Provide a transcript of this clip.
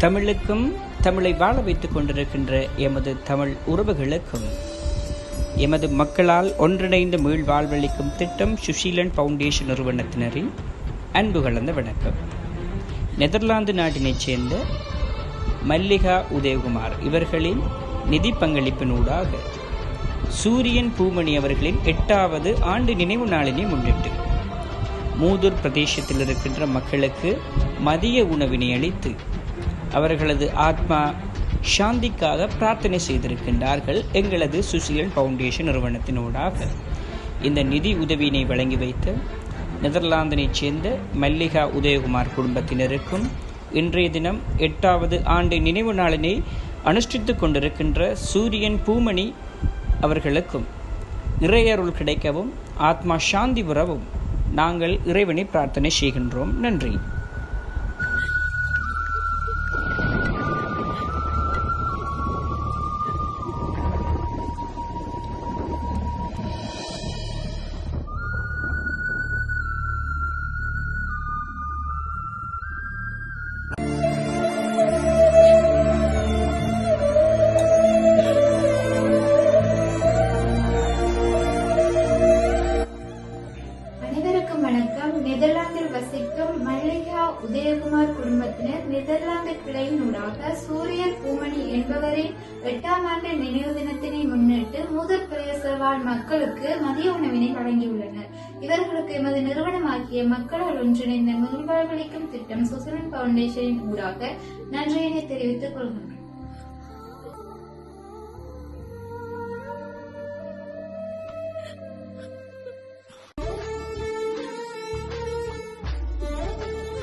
தமிழுக்கும் தமிழை வாழ வைத்துக் கொண்டிருக்கின்ற எமது தமிழ் உறவுகளுக்கும் எமது மக்களால் ஒன்றிணைந்த மீள் வாழ்வளிக்கும் திட்டம் சுஷீலன் ஃபவுண்டேஷன் நிறுவனத்தினரின் அன்பு கலந்த வணக்கம். நெதர்லாந்து நாட்டினைச் சேர்ந்த மல்லிகா உதயகுமார் இவர்களின் நிதி பங்களிப்பினூடாக சூரியன் பூமணி அவர்களின் 8வது ஆண்டு நினைவு நாளினை முன்னிட்டு மூதூர் பிரதேசத்தில் இருக்கின்ற மக்களுக்கு மதிய உணவினை அளித்து அவர்களது ஆத்மா சாந்திக்காக பிரார்த்தனை செய்திருக்கின்றார்கள். எங்களது சுஷீலன் ஃபவுண்டேஷன் நிறுவனத்தினூடாக இந்த நிதி உதவியினை வழங்கி வைத்த நெதர்லாந்தினைச் சேர்ந்த மல்லிகா உதயகுமார் குடும்பத்தினருக்கும் இன்றைய தினம் 8வது ஆண்டு நினைவு நாளினை அனுஷ்டித்துக் கொண்டிருக்கின்ற சூரியன் பூமணி அவர்களுக்கும் இறையருள் கிடைக்கவும் ஆத்மா சாந்தி பெறவும் நாங்கள் இறைவனை பிரார்த்தனை செய்கின்றோம். நன்றி. வணக்கம். நெதர்லாந்தில் வசிக்கும் மல்லிகா உதயகுமார் குடும்பத்தினர் நெதர்லாந்து கிளையினூடாக சூரியன் பூமணி என்பவரின் 8ஆம் ஆண்டு நினைவு தினத்தினை முன்னிட்டு மூதூர் பிரதேச வாழ் மக்களுக்கு மதிய உணவினை வழங்கியுள்ளனர். இவர்களுக்கு எமது நிறுவனமாகிய மக்களால் ஒன்றிணைந்த மீள்வாழ்வளிக்கும் திட்டம் சுஷீலன் ஃபவுண்டேஷனின் ஊடாக நன்றியினை தெரிவித்துக் கொள்கின்றனர்.